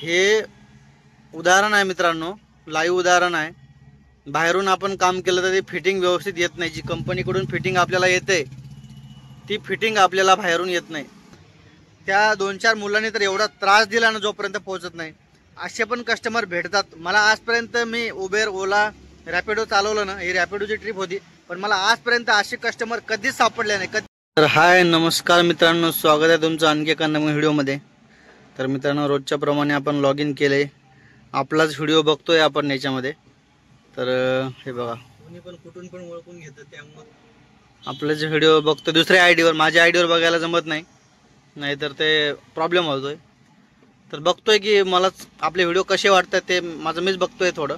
हे उदाहरण आहे मित्रांनो, लाईव्ह उदाहरण आहे। बाहेरून आपण काम केलं तर ते फिटिंग व्यवस्थित येत नाही। जी कंपनीकडून फिटिंग आपल्याला येते ती फिटिंग आपल्याला बाहेरून येत नाही। त्या 2-4 मुलांनी तर एवढा त्रास दिला ना जोपर्यंत पोहोचत नाही। असे पण कस्टमर भेटतात मला। आजपर्यंत मी उबेर, ओला, रॅपिडो चालवलं ना, ही रॅपिडोची ट्रिप होती, पण मला आजपर्यंत असे कस्टमर कधीच सापडले नाही। तर हाय नमस्कार मित्रांनो, स्वागत आहे तुमचं आणखी एका नवीन व्हिडिओमध्ये। तर मित्रांनो, रोजच्या प्रमाणे आपण लॉग इन केले, आपलाच व्हिडिओ बघतोय आपण याच्यामध्ये। तर हे बघा, कोणी पण कुठून पण ओळखून घेतं, त्यामुळे आपलाच व्हिडिओ बघतो। दुसऱ्या आयडीवर, माझ्या आयडीवर बघायला जमत नाही, नाहीतर ते प्रॉब्लेम होतोय। तर बघतोय की मलाच आपले व्हिडिओ कसे वाटतात ते माझं मीच बघतोय थोडं।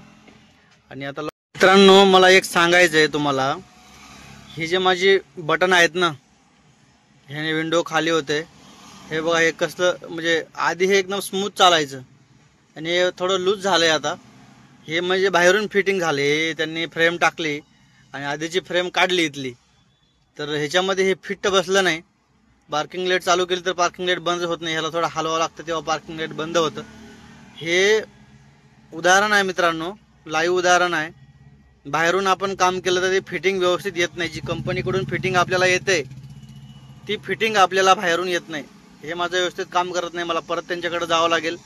आणि आता मित्रांनो, मला एक सांगायचं आहे तुम्हाला, ही जे माझी बटन आहेत ना, ह्याने विंडो खाली होते। हे बघा, हे कसं म्हणजे आधी हे एकदम स्मूथ चालायचं आणि हे थोडं लूज झालंय आता। हे म्हणजे बाहेरून फिटिंग झाले, त्यांनी फ्रेम टाकली आणि आधीची फ्रेम काढली इथली, तर ह्याच्यामध्ये हे फिट बसलं नाही। पार्किंग लाईट चालू केली तर पार्किंग लाईट बंद होत नाही, ह्याला थोडं हलवावं लागतं तेव्हा पार्किंग लाईट बंद होतं। हे उदाहरण आहे मित्रांनो, लाईव्ह उदाहरण आहे। बाहेरून आपण काम केलं तर ते फिटिंग व्यवस्थित येत नाही। जी कंपनीकडून फिटिंग आपल्याला येते ती फिटिंग आपल्याला बाहेरून येत नाही। हे माझं व्यवस्थित काम करत नाही, मला परत त्यांच्याकडे जावं लागेल,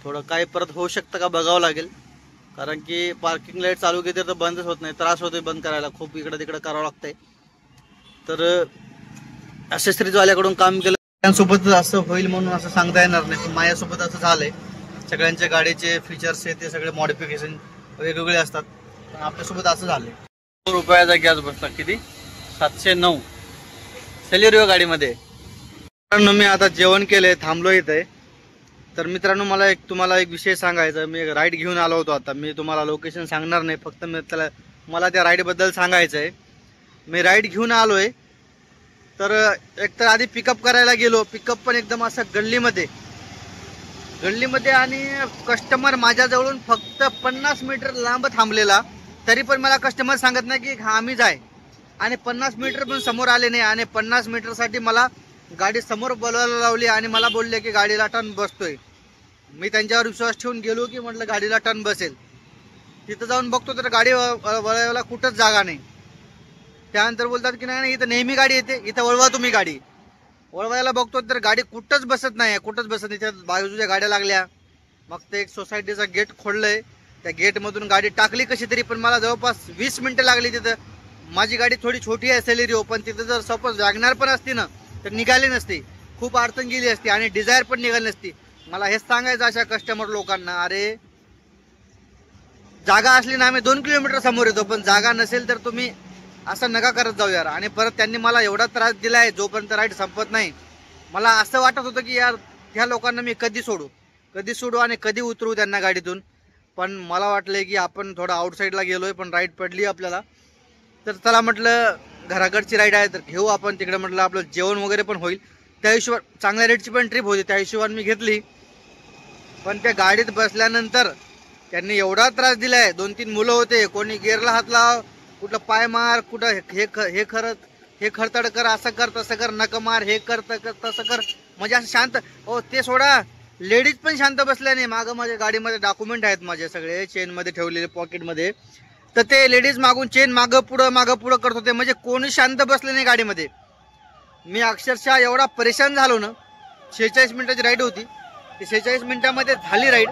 थोडं काय परत होऊ शकतं का बघावं लागेल। कारण की पार्किंग लाईट चालू केली तर बंदच होत नाही, त्रास होतोय बंद करायला, खूप इकडे तिकडे करावं लागतंय। तर असेसरीजवाल्याकडून काम केलं त्यांसोबत असं होईल म्हणून असं सांगता येणार नाही, पण माझ्यासोबत असं झालंय। सगळ्यांच्या गाडीचे फीचर्स आहे ते सगळे मॉडिफिकेशन वेगवेगळे असतात, पण आपल्यासोबत असं झालंय। ₹100 गॅस बसला, किती? 709 सेलेरिओ गाडीमध्ये। मित्रांनो, मी आता जेवण केलंय, थांबलो इथे। तर मित्रांनो, मला तुम्हाला एक विषय सांगायचा। मी एक राईड घेऊन आलो होतो। आता मी तुम्हाला लोकेशन सांगणार नाही, फक्त मला त्या राईडबद्दल सांगायचं आहे। मी राईड घेऊन आलोय, तर एकतर आधी पिकअप करायला गेलो, पिकअप पण एकदम असं गल्लीमध्ये आणि कस्टमर माझ्याजवळून फक्त 50 मीटर लांब थांबलेला, तरी पण मला कस्टमर सांगत नाही की हा आम्हीच आहे। आणि 50 मीटर पण समोर आले नाही, आणि 50 मीटरसाठी मला गाडी समोर बोलवायला लावली आणि मला बोलले की गाडीला टर्न बसतोय। मी त्यांच्यावर विश्वास ठेवून गेलो की म्हटलं गाडीला टर्न बसेल। तिथं जाऊन बघतो तर गाडी वळवायला कुठंच जागा नाही। त्यानंतर बोलतात की नाही इथं नेहमी गाडी येते, इथं वळवा तुम्ही गाडी। वळवायला बघतो तर गाडी कुठंच बसत नाही, कुठंच बसत नाही। त्या बाजूच्या गाड्या लागल्या, मग ते एक सोसायटीचा गेट खोललंय, त्या गेटमधून गाडी टाकली कशी तरी, पण मला जवळपास 20 मिनिटं लागली तिथं। माझी गाडी थोडी छोटी आहे सेलेरिओ, पण तिथं जर सपोज वॅगनर पण असती ना तर निघाली नसती, खूप अडचण गेली असती, आणि डिझायर पण निघाली नसती। मला हेच सांगायचं अशा कस्टमर लोकांना, अरे जागा असली ना आम्ही 2 किलोमीटर समोर येतो, पण जागा नसेल तर तुम्ही असं नका करत जाऊ यार। आणि परत त्यांनी मला एवढा त्रास दिलाय, जोपर्यंत राईड संपत नाही मला असं वाटत होतं की यार ह्या लोकांना मी कधी सोडू आणि कधी उतरू त्यांना गाडीतून। पण मला वाटलंय की आपण थोडं आउटसाईडला गेलोय, पण राईड पडली आपल्याला, तर चला म्हटलं घराकडची राईड आहे तर घेऊ आपण तिकडे। म्हटलं आपलं जेवण वगैरे पण होईल, त्या हिशोबाने चांगल्या रेटची पण ट्रिप होती, त्या हिशोबाने मी घेतली। पण त्या गाडीत बसल्यानंतर त्यांनी एवढा त्रास दिलाय। 2-3 मुलं होते, कोणी गेअरला हात लाव, कुठं पाय मार, कुठं हे खरतड कर, असं कर तसं कर, नक मार, हे कर तसं कर, म्हणजे असं शांत। हो ते सोडा, लेडीज पण शांत बसल्या नाही। मागं माझ्या गाडीमध्ये डॉक्युमेंट आहेत माझे सगळे चेनमध्ये ठेवलेले, पॉकेटमध्ये, तर ते लेडीज मागून चेन मागं पुढं करत होते, म्हणजे कोणी शांत बसले नाही गाडीमध्ये। मी अक्षरशः एवढा परेशान झालो ना। 46 मिनिटाची राईड होती, ती 46 मिनिटामध्ये झाली राईड,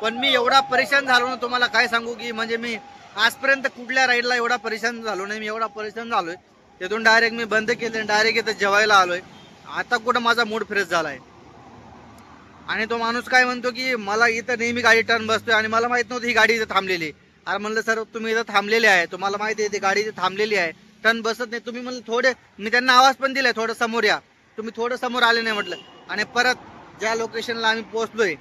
पण मी एवढा परेशान झालो ना तुम्हाला काय सांगू की म्हणजे मी आजपर्यंत कुठल्या राईडला एवढा परेशान झालो नाही। मी एवढा परेशान झालोय, तिथून डायरेक्ट मी बंद केलं, डायरेक्ट इथं जेवायला आलोय। आता कुठं माझा मूड फ्रेश झालाय। आणि तो माणूस काय म्हणतो की मला इथं नेहमी गाडी टर्न बसतोय, आणि मला माहित नव्हती ही गाडी इथं थांबलेली। अरे म्हणलं सर तुम्ही इथं थांबलेले आहे, तुम्हाला माहिती आहे ती गाडी इथं थांबलेली आहे, टर्न बसत नाही। तुम्ही म्हणलं थोडे, मी त्यांना आवाज पण दिलाय थोडं समोर या, तुम्ही थोडं समोर आले नाही म्हटलं। आणि परत ज्या लोकेशनला आम्ही पोहोचलोय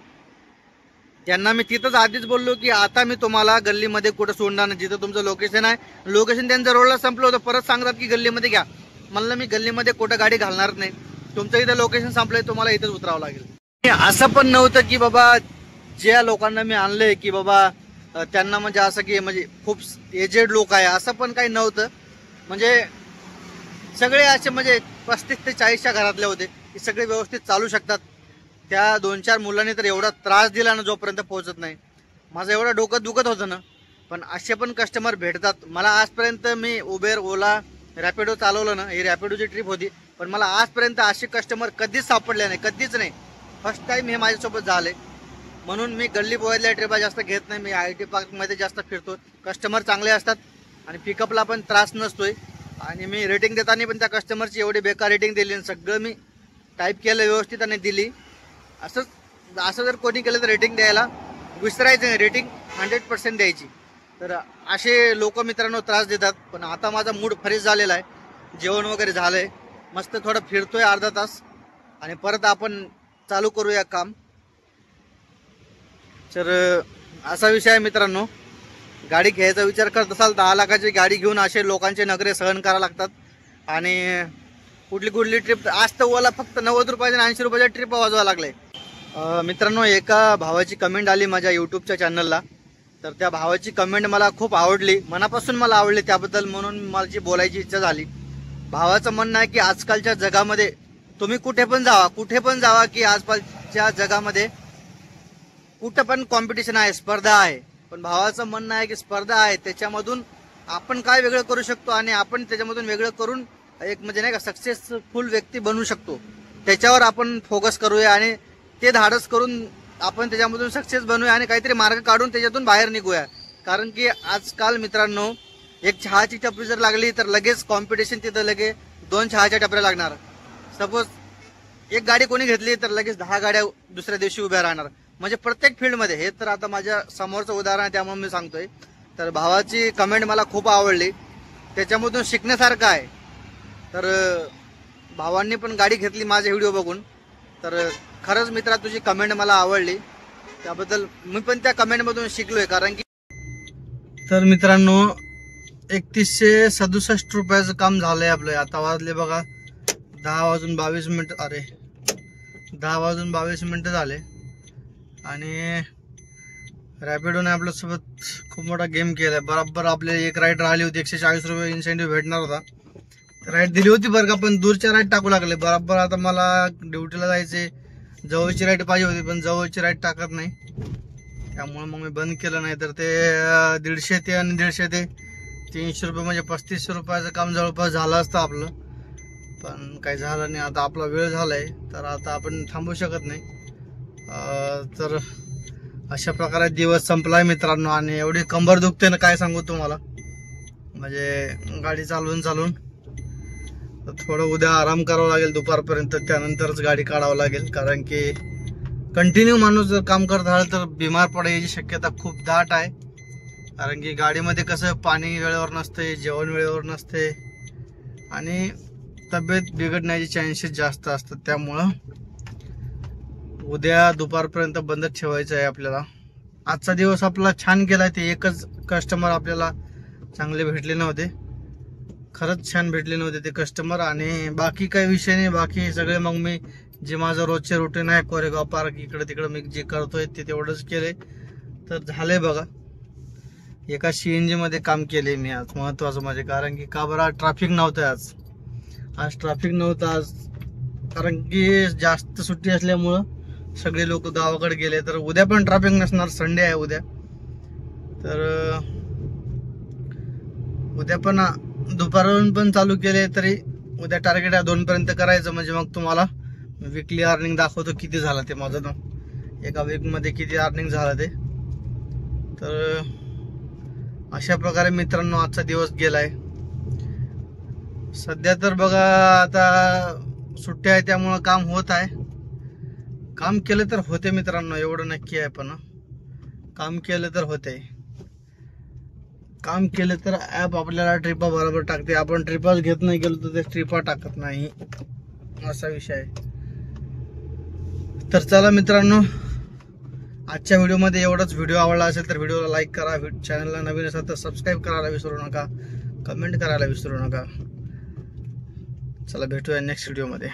त्यांना मी तिथंच आधीच बोललो की आता मी तुम्हाला गल्लीमध्ये कुठं सोडणार नाही, जिथं तुमचं लोकेशन आहे। लोकेशन त्यांचं रोडला संपलं होतं, परत सांगतात की गल्लीमध्ये घ्या। म्हणलं मी गल्लीमध्ये कुठं गाडी घालणार नाही, तुमचं इथं लोकेशन संपलंय, तुम्हाला इथंच उतरावं लागेल। असं पण नव्हतं की बाबा ज्या लोकांना मी आणलंय की बाबा त्यांना म्हणजे असं की म्हणजे खूप एजेड लोक आहे, असं पण काही नव्हतं। म्हणजे सगळे असे म्हणजे 35 ते 40च्या घरातले होते, की सगळे व्यवस्थित चालू शकतात। त्या 2-4 मुलांनी तर एवढा त्रास दिला ना जोपर्यंत पोहोचत नाही. माझं एवढं डोकं दुखत होतं ना. पण असे पण कस्टमर भेटतात मला. आजपर्यंत मी उबेर, ओला, रॅपिडो चालवलं ना, ही रॅपिडोची ट्रिप होती, पण मला आजपर्यंत असे कस्टमर कधीच सापडले नाही, कधीच नाही. फर्स्ट टाइम हे माझ्यासोबत झाले. म्हणून मी गल्ली बोळ्यातल्या ट्रिपा जास्त घेत नाही. मी IT पार्कमध्ये जास्त फिरतो. कस्टमर चांगले असतात आणि पिकअपला पण त्रास नसतोय. आणि मी रेटिंग देताना पण त्या कस्टमरची एवढी बेकार रेटिंग दिली, सगळं मी टाईप केलं व्यवस्थित आणि दिली. असं जर कोणी केलं तर रेटिंग द्यायला विसरायचं नाही, रेटिंग 100% द्यायची. तर असे लोक मित्रांनो त्रास देतात. पण आता माझा मूड फ्रेश झालेला आहे, जेवण वगैरे झालंय, मस्त थोडं फिरतोय अर्धा तास आणि परत आपण चालू करूया काम. तर असा विषय आहे मित्रांनो. गाडी घ्यायचा विचार करत असाल 10 लाखाची गाडी घेऊन असे लोकांचे नखरे सहन करावे लागतात. आणि कुठली ट्रिप आज तर ओला फक्त 90 रुपयाच्या आणि 80 रुपयाच्या ट्रिप वाजवायला लागले. मित्रांनो एका भावाची कमेंट आली माझ्या यूट्यूबच्या चॅनलला. तर त्या भावाची कमेंट मला खूप आवडली, मनापासून मला आवडली त्याबद्दल, म्हणून माझी बोलायची इच्छा झाली. भावाचं म्हणणं आहे की आजकालच्या जगामध्ये तुम्ही कुठे पण जावा की आजकालच्या जगामध्ये कुठं पण कॉम्पिटिशन आहे, स्पर्धा आहे. पण भावाचं म्हणणं आहे की स्पर्धा आहे त्याच्यामधून आपण काय वेगळं करू शकतो आणि आपण त्याच्यामधून वेगळं करून एक म्हणजे नाही का सक्सेसफुल व्यक्ती बनवू शकतो, त्याच्यावर आपण फोकस करूया आणि ते धाडस करून आपण त्याच्यामधून सक्सेस बनवूया आणि काहीतरी मार्ग काढून त्याच्यातून बाहेर निघूया. कारण की आजकाल मित्रांनो एक चहाची टपरी जर लागली तर लगेच कॉम्पिटिशन, तिथं लगेच 2 चहाच्या टपऱ्या लागणार. सपोज एक गाडी कोणी घेतली तर लगेच 10 गाड्या दुसऱ्या दिवशी उभ्या राहणार. म्हणजे प्रत्येक फील्डमध्ये. हे तर आता माझ्या समोरचं उदाहरण आहे त्यामुळे मी सांगतोय. तर भावाची कमेंट मला खूप आवडली, त्याच्यामधून शिकण्यासारखं आहे. तर भावांनी पण गाडी घेतली माझे व्हिडिओ बघून. तर खरंच मित्रा तुझी कमेंट मला आवडली, त्याबद्दल मी पण त्या कमेंटमधून शिकलोय. कारण की तर मित्रांनो 3167 रुपयाचं काम झालंय आपलं. आता वाजले बघा 10:22. अरे 10:22 झाले. आणि रॅपिडोने आपल्यासोबत खूप मोठा गेम केलाय. बरोबर आपले एक राईड राहिली होती, 140 रुपये इन्सेंटिव्ह भेटणार होता. राईड दिली होती बरं का, पण दूरच्या राईड टाकू लागले. बरोबर आता मला ड्युटीला जायचे, जवळची राईड पाहिजे होती पण जवळची राईड टाकत नाही, त्यामुळे मग मी बंद केलं. नाही तर ते 150 ते आणि 150 ते 300 रुपये म्हणजे 3500 रुपयाचं काम जवळपास झालं असतं आपलं. पण काही झालं नाही. आता आपला वेळ झालाय तर आता आपण थांबू शकत नाही. तर अशा प्रकारे दिवस संपलाय मित्रांनो. आणि एवढी कंबर दुखते ना काय सांगू तुम्हाला. म्हणजे गाडी चालवून थोडं उद्या आराम करावा लागेल दुपारपर्यंत, त्यानंतरच गाडी काढावं लागेल. कारण की कंटिन्यू माणूस जर काम करत राहिला तर बिमार पडायची शक्यता खूप दाट आहे. कारण की गाडीमध्ये कसं पाणी वेळेवर नसते, जेवण वेळेवर नसते आणि तब्येत बिघडण्याचे चान्सेस जास्त असतात. त्यामुळं उद्या दुपारपर्यंत बंद ठेवायचं आहे आपल्याला. आजचा दिवस आपला छान गेलाय. ते एकच कस्टमर आपल्याला चांगले भेटले नव्हते, खरंच छान भेटले नव्हते ते कस्टमर. आणि बाकी काही विषय नाही. बाकी सगळे मग मी जे माझं रोजचे रुटीन आहे कोरेगाव पार्क इकडे तिकडे मी जे करतोय ते तेवढंच केले. तर झालंय बघा. एका CNG मध्ये काम केले मी आज, महत्वाचं म्हणजे. कारण की का बरं ट्रॅफिक नव्हतं आज ट्रॅफिक नव्हतं आज, कारण की जास्त सुट्टी असल्यामुळं सगळे लोक गावाकडे गेले. तर उद्या पण ट्रॅफिक नसणार, संडे आहे उद्या. तर उद्या पण दुपारून पण चालू केले तरी उद्या टार्गेट आहे 2 पर्यंत करायचं. म्हणजे मग तुम्हाला वीकली अर्निंग दाखवतो किती झालं ते माझं ना, एका वीक मध्ये किती अर्निंग झालं ते. तर अशा प्रकारे मित्रांनो आजचा दिवस गेलाय. सध्या तर बघा आता सुट्ट्या आहे त्यामुळं काम होत आहे. काम केलं तर होते मित्रांनो, एवढं नक्की आहे. पण काम केलं तर होते. काम केलं तर ॲप आपल्याला ट्रिपा बरोबर टाकते. आपण ट्रिपाच घेत नाही गेलो तर ते ट्रिपा टाकत नाही, असा विषय आहे. तर चला मित्रांनो आजच्या व्हिडिओमध्ये एवढंच. व्हिडिओ आवडला असेल तर व्हिडिओला लाईक करा, चॅनलला नवीन असेल तर सबस्क्राईब करायला विसरू नका, कमेंट करायला विसरू नका. चला भेटूया नेक्स्ट व्हिडिओमध्ये.